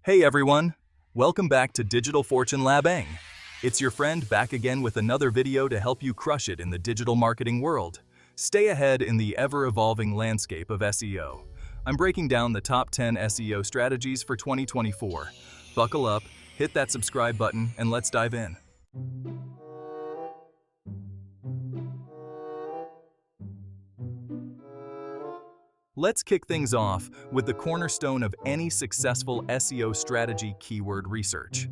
Hey everyone! Welcome back to DigitalFortuneLabEng. It's your friend back again with another video to help you crush it in the digital marketing world. Stay ahead in the ever-evolving landscape of SEO. I'm breaking down the top 10 SEO strategies for 2024. Buckle up, hit that subscribe button, and let's dive in. Let's kick things off with the cornerstone of any successful SEO strategy: keyword research.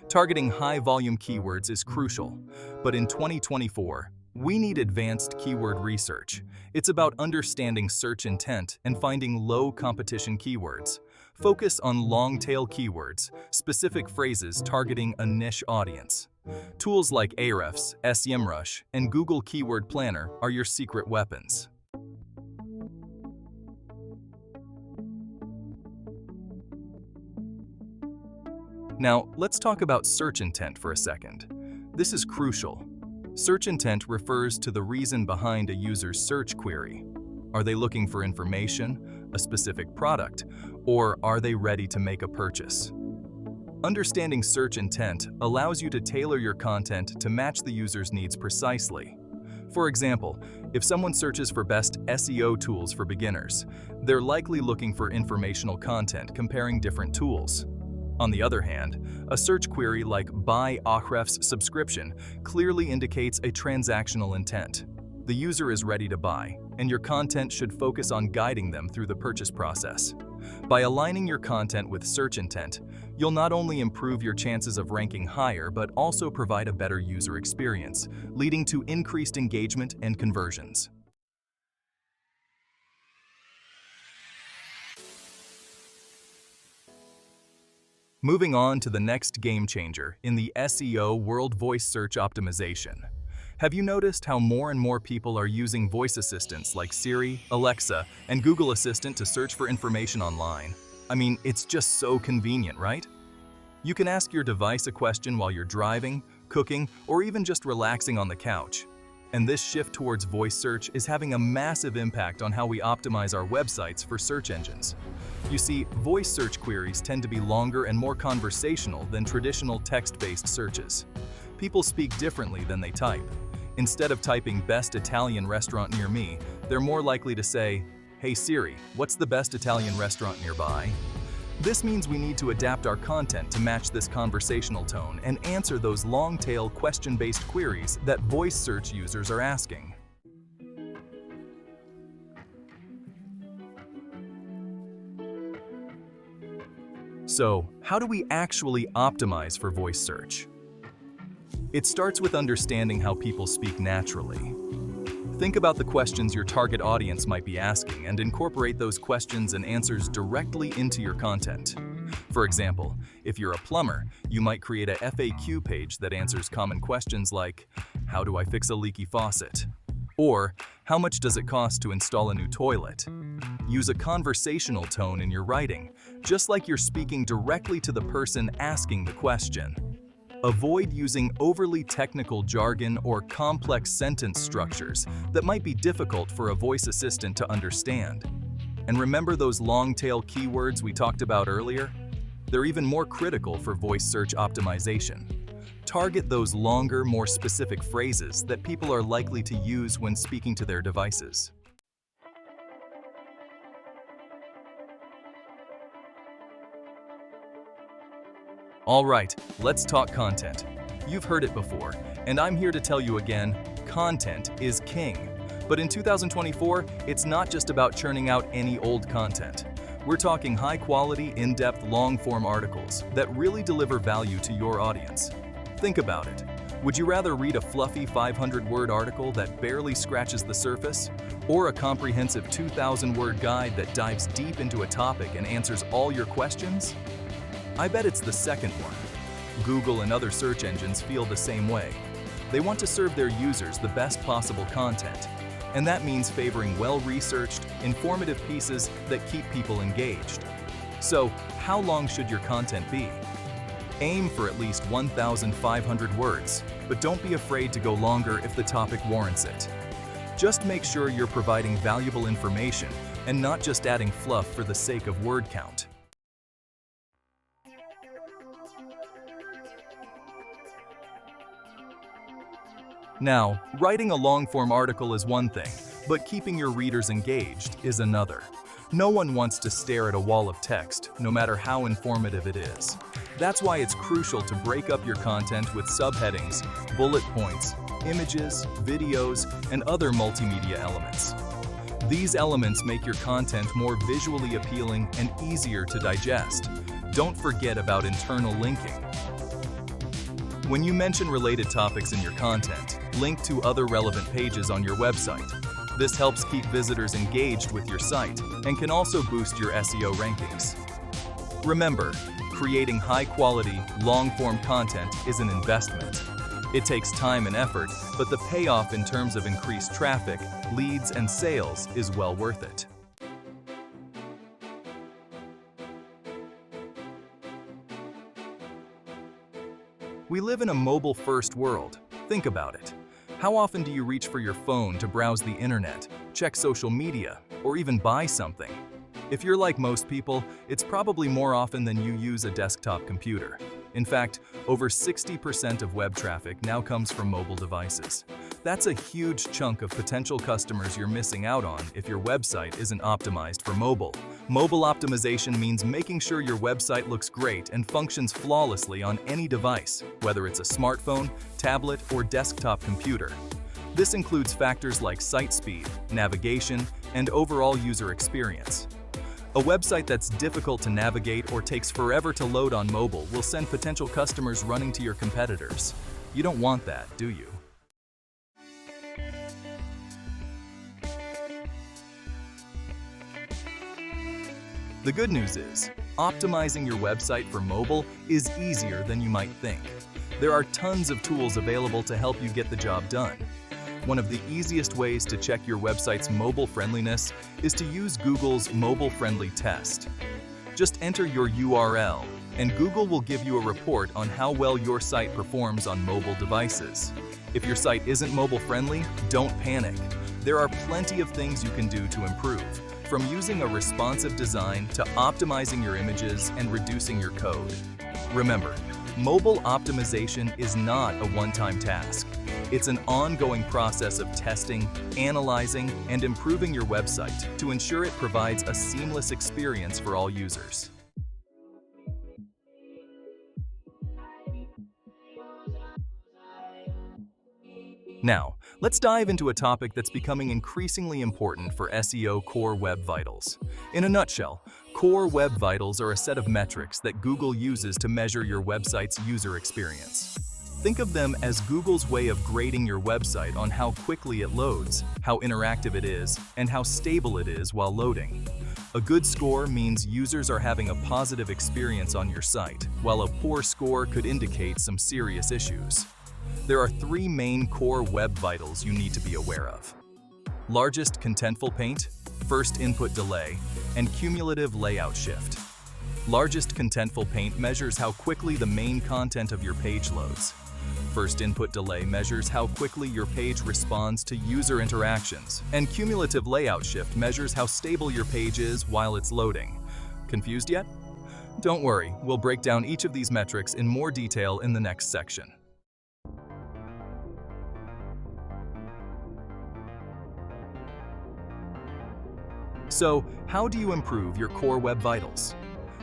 Targeting high-volume keywords is crucial, but in 2024, we need advanced keyword research. It's about understanding search intent and finding low-competition keywords. Focus on long-tail keywords, specific phrases targeting a niche audience. Tools like Ahrefs, SEMrush, and Google Keyword Planner are your secret weapons. Now, let's talk about search intent for a second. This is crucial. Search intent refers to the reason behind a user's search query. Are they looking for information, a specific product, or are they ready to make a purchase? Understanding search intent allows you to tailor your content to match the user's needs precisely. For example, if someone searches for best SEO tools for beginners, they're likely looking for informational content comparing different tools. On the other hand, a search query like "buy Ahrefs subscription" clearly indicates a transactional intent. The user is ready to buy, and your content should focus on guiding them through the purchase process. By aligning your content with search intent, you'll not only improve your chances of ranking higher, but also provide a better user experience, leading to increased engagement and conversions. Moving on to the next game changer in the SEO world: voice search optimization. Have you noticed how more and more people are using voice assistants like Siri, Alexa, and Google Assistant to search for information online? I mean, it's just so convenient, right? You can ask your device a question while you're driving, cooking, or even just relaxing on the couch. And this shift towards voice search is having a massive impact on how we optimize our websites for search engines. You see, voice search queries tend to be longer and more conversational than traditional text-based searches. People speak differently than they type. Instead of typing "best Italian restaurant near me," they're more likely to say, "Hey Siri, what's the best Italian restaurant nearby?" This means we need to adapt our content to match this conversational tone and answer those long-tail question-based queries that voice search users are asking. So, how do we actually optimize for voice search? It starts with understanding how people speak naturally. Think about the questions your target audience might be asking and incorporate those questions and answers directly into your content. For example, if you're a plumber, you might create a FAQ page that answers common questions like, "How do I fix a leaky faucet?" Or, "How much does it cost to install a new toilet?" Use a conversational tone in your writing, just like you're speaking directly to the person asking the question. Avoid using overly technical jargon or complex sentence structures that might be difficult for a voice assistant to understand. And remember those long-tail keywords we talked about earlier? They're even more critical for voice search optimization. Target those longer, more specific phrases that people are likely to use when speaking to their devices. All right, let's talk content. You've heard it before, and I'm here to tell you again, content is king. But in 2024, it's not just about churning out any old content. We're talking high-quality, in-depth, long-form articles that really deliver value to your audience. Think about it. Would you rather read a fluffy 500-word article that barely scratches the surface, or a comprehensive 2,000-word guide that dives deep into a topic and answers all your questions? I bet it's the second one. Google and other search engines feel the same way. They want to serve their users the best possible content, and that means favoring well-researched, informative pieces that keep people engaged. So, how long should your content be? Aim for at least 1,500 words, but don't be afraid to go longer if the topic warrants it. Just make sure you're providing valuable information and not just adding fluff for the sake of word count. Now, writing a long-form article is one thing, but keeping your readers engaged is another. No one wants to stare at a wall of text, no matter how informative it is. That's why it's crucial to break up your content with subheadings, bullet points, images, videos, and other multimedia elements. These elements make your content more visually appealing and easier to digest. Don't forget about internal linking. When you mention related topics in your content, link to other relevant pages on your website. This helps keep visitors engaged with your site and can also boost your SEO rankings. Remember, creating high-quality, long-form content is an investment. It takes time and effort, but the payoff in terms of increased traffic, leads, and sales is well worth it. We live in a mobile-first world. Think about it. How often do you reach for your phone to browse the internet, check social media, or even buy something? If you're like most people, it's probably more often than you use a desktop computer. In fact, over 60% of web traffic now comes from mobile devices. That's a huge chunk of potential customers you're missing out on if your website isn't optimized for mobile. Mobile optimization means making sure your website looks great and functions flawlessly on any device, whether it's a smartphone, tablet, or desktop computer. This includes factors like site speed, navigation, and overall user experience. A website that's difficult to navigate or takes forever to load on mobile will send potential customers running to your competitors. You don't want that, do you? The good news is, optimizing your website for mobile is easier than you might think. There are tons of tools available to help you get the job done. One of the easiest ways to check your website's mobile friendliness is to use Google's mobile-friendly test. Just enter your URL, and Google will give you a report on how well your site performs on mobile devices. If your site isn't mobile-friendly, don't panic. There are plenty of things you can do to improve, from using a responsive design to optimizing your images and reducing your code. Remember, mobile optimization is not a one-time task. It's an ongoing process of testing, analyzing, and improving your website to ensure it provides a seamless experience for all users. Now, let's dive into a topic that's becoming increasingly important for SEO Core Web Vitals. In a nutshell, Core Web Vitals are a set of metrics that Google uses to measure your website's user experience. Think of them as Google's way of grading your website on how quickly it loads, how interactive it is, and how stable it is while loading. A good score means users are having a positive experience on your site, while a poor score could indicate some serious issues. There are three main Core Web Vitals you need to be aware of: largest contentful paint, first input delay, and cumulative layout shift. Largest contentful paint measures how quickly the main content of your page loads. First input delay measures how quickly your page responds to user interactions, and cumulative layout shift measures how stable your page is while it's loading. Confused yet? Don't worry, we'll break down each of these metrics in more detail in the next section. So, how do you improve your Core Web Vitals?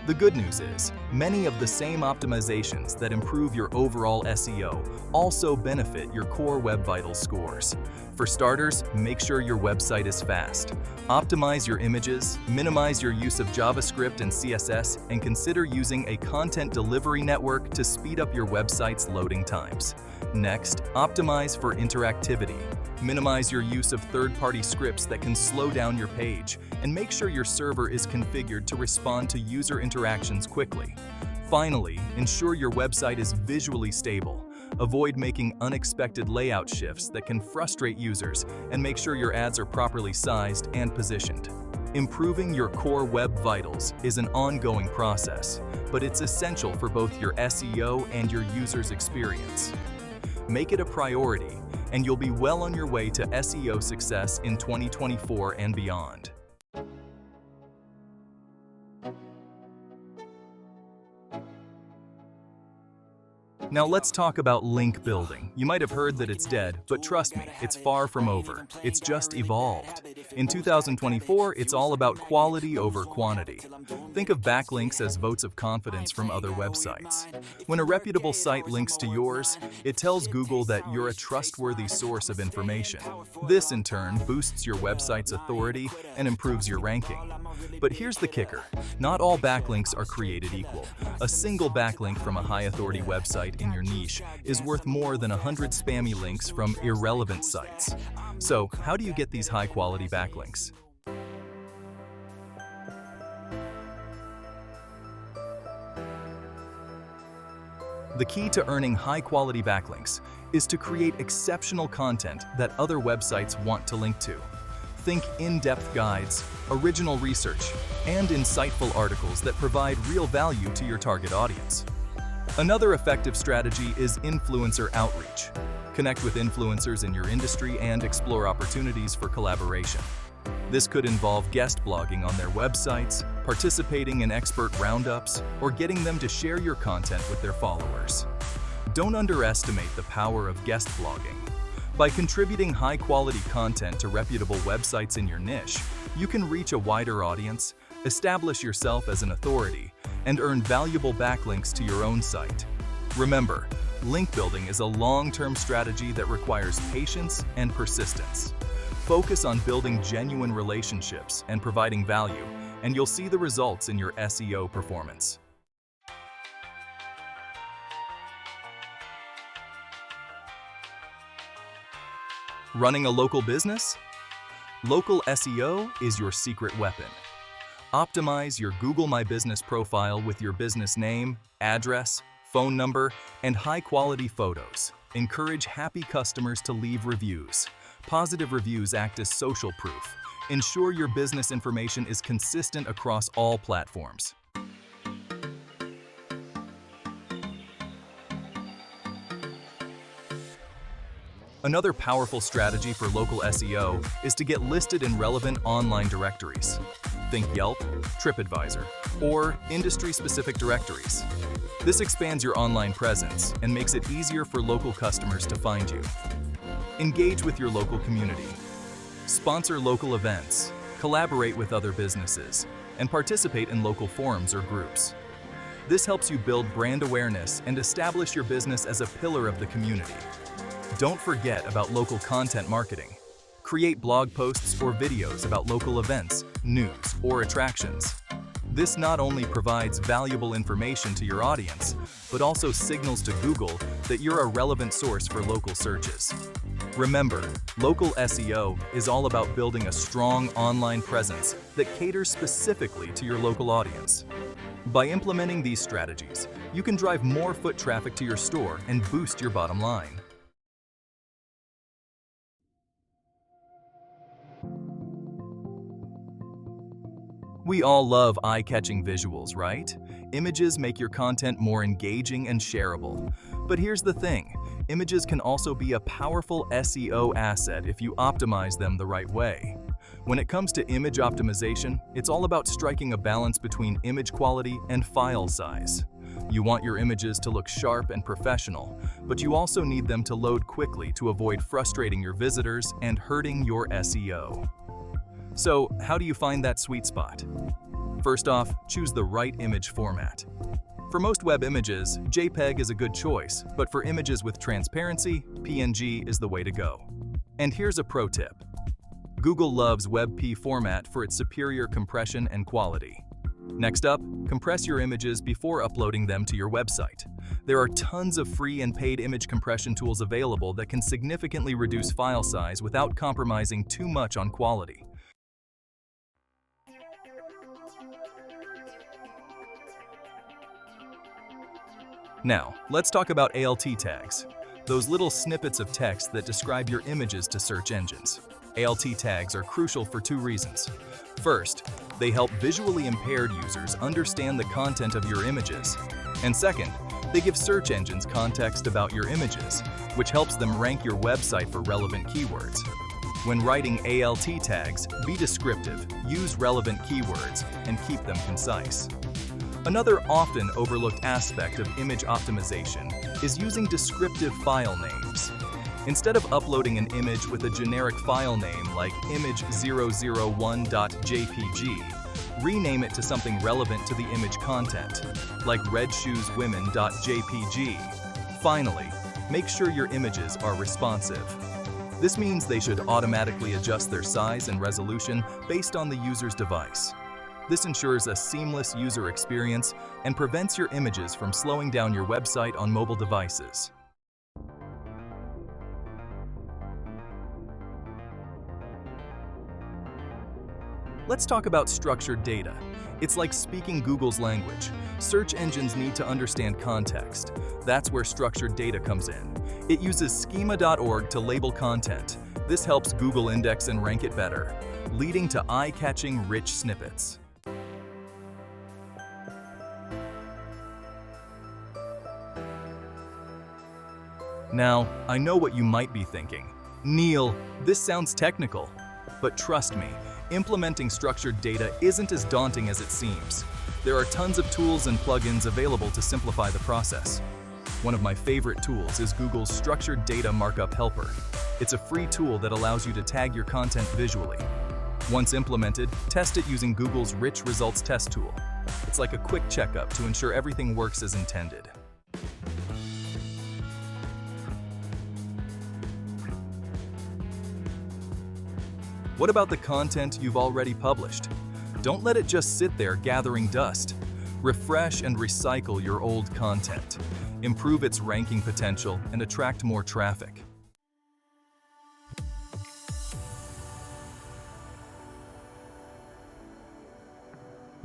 The good news is, many of the same optimizations that improve your overall SEO also benefit your Core Web Vitals scores. For starters, make sure your website is fast. Optimize your images, minimize your use of JavaScript and CSS, and consider using a content delivery network to speed up your website's loading times. Next, optimize for interactivity. Minimize your use of third-party scripts that can slow down your page, and make sure your server is configured to respond to user interactions quickly. Finally, ensure your website is visually stable. Avoid making unexpected layout shifts that can frustrate users, and make sure your ads are properly sized and positioned. Improving your Core Web Vitals is an ongoing process, but it's essential for both your SEO and your users' experience. Make it a priority, and you'll be well on your way to SEO success in 2024 and beyond. Now let's talk about link building. You might have heard that it's dead, but trust me, it's far from over. It's just evolved. In 2024, it's all about quality over quantity. Think of backlinks as votes of confidence from other websites. When a reputable site links to yours, it tells Google that you're a trustworthy source of information. This, in turn, boosts your website's authority and improves your ranking. But here's the kicker. Not all backlinks are created equal. A single backlink from a high-authority website in your niche is worth more than 100 spammy links from irrelevant sites. So, how do you get these high-quality backlinks? The key to earning high-quality backlinks is to create exceptional content that other websites want to link to. Think in-depth guides, original research, and insightful articles that provide real value to your target audience. Another effective strategy is influencer outreach. Connect with influencers in your industry and explore opportunities for collaboration. This could involve guest blogging on their websites, participating in expert roundups, or getting them to share your content with their followers. Don't underestimate the power of guest blogging. By contributing high-quality content to reputable websites in your niche, you can reach a wider audience, establish yourself as an authority, and earn valuable backlinks to your own site. Remember, link building is a long-term strategy that requires patience and persistence. Focus on building genuine relationships and providing value, and you'll see the results in your SEO performance. Running a local business? Local SEO is your secret weapon. Optimize your Google My Business profile with your business name, address, phone number, and high-quality photos. Encourage happy customers to leave reviews. Positive reviews act as social proof. Ensure your business information is consistent across all platforms. Another powerful strategy for local SEO is to get listed in relevant online directories. Think Yelp, TripAdvisor, or industry-specific directories. This expands your online presence and makes it easier for local customers to find you. Engage with your local community. Sponsor local events, collaborate with other businesses, and participate in local forums or groups. This helps you build brand awareness and establish your business as a pillar of the community. Don't forget about local content marketing. Create blog posts or videos about local events, news, or attractions. This not only provides valuable information to your audience, but also signals to Google that you're a relevant source for local searches. Remember, local SEO is all about building a strong online presence that caters specifically to your local audience. By implementing these strategies, you can drive more foot traffic to your store and boost your bottom line. We all love eye-catching visuals, right? Images make your content more engaging and shareable. But here's the thing, images can also be a powerful SEO asset if you optimize them the right way. When it comes to image optimization, it's all about striking a balance between image quality and file size. You want your images to look sharp and professional, but you also need them to load quickly to avoid frustrating your visitors and hurting your SEO. So, how do you find that sweet spot? First off, choose the right image format. For most web images, JPEG is a good choice, but for images with transparency, PNG is the way to go. And here's a pro tip. Google loves WebP format for its superior compression and quality. Next up, compress your images before uploading them to your website. There are tons of free and paid image compression tools available that can significantly reduce file size without compromising too much on quality. Now, let's talk about ALT tags, those little snippets of text that describe your images to search engines. ALT tags are crucial for two reasons. First, they help visually impaired users understand the content of your images. And second, they give search engines context about your images, which helps them rank your website for relevant keywords. When writing ALT tags, be descriptive, use relevant keywords, and keep them concise. Another often overlooked aspect of image optimization is using descriptive file names. Instead of uploading an image with a generic file name like image001.jpg, rename it to something relevant to the image content, like redshoeswomen.jpg. Finally, make sure your images are responsive. This means they should automatically adjust their size and resolution based on the user's device. This ensures a seamless user experience and prevents your images from slowing down your website on mobile devices. Let's talk about structured data. It's like speaking Google's language. Search engines need to understand context. That's where structured data comes in. It uses schema.org to label content. This helps Google index and rank it better, leading to eye-catching, rich snippets. Now, I know what you might be thinking. Neil, this sounds technical. But trust me, implementing structured data isn't as daunting as it seems. There are tons of tools and plugins available to simplify the process. One of my favorite tools is Google's Structured Data Markup Helper. It's a free tool that allows you to tag your content visually. Once implemented, test it using Google's Rich Results Test tool. It's like a quick checkup to ensure everything works as intended. What about the content you've already published? Don't let it just sit there gathering dust. Refresh and recycle your old content. Improve its ranking potential and attract more traffic.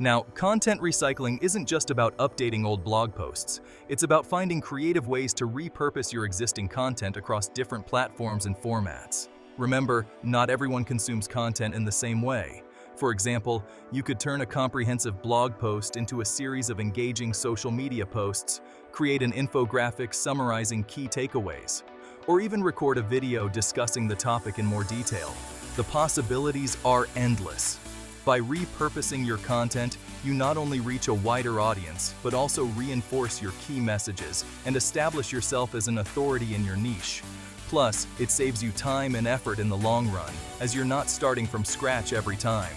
Now, content recycling isn't just about updating old blog posts. It's about finding creative ways to repurpose your existing content across different platforms and formats. Remember, not everyone consumes content in the same way. For example, you could turn a comprehensive blog post into a series of engaging social media posts, create an infographic summarizing key takeaways, or even record a video discussing the topic in more detail. The possibilities are endless. By repurposing your content, you not only reach a wider audience, but also reinforce your key messages and establish yourself as an authority in your niche. Plus, it saves you time and effort in the long run, as you're not starting from scratch every time.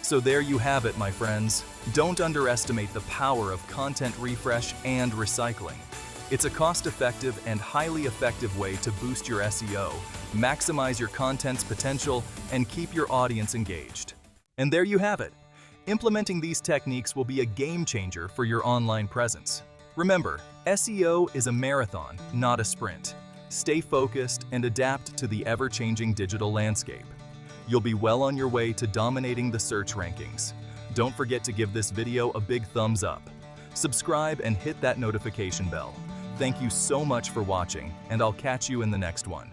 So there you have it, my friends. Don't underestimate the power of content refresh and recycling. It's a cost-effective and highly effective way to boost your SEO, maximize your content's potential, and keep your audience engaged. And there you have it. Implementing these techniques will be a game changer for your online presence. Remember, SEO is a marathon, not a sprint. Stay focused and adapt to the ever-changing digital landscape. You'll be well on your way to dominating the search rankings. Don't forget to give this video a big thumbs up. Subscribe and hit that notification bell. Thank you so much for watching, and I'll catch you in the next one.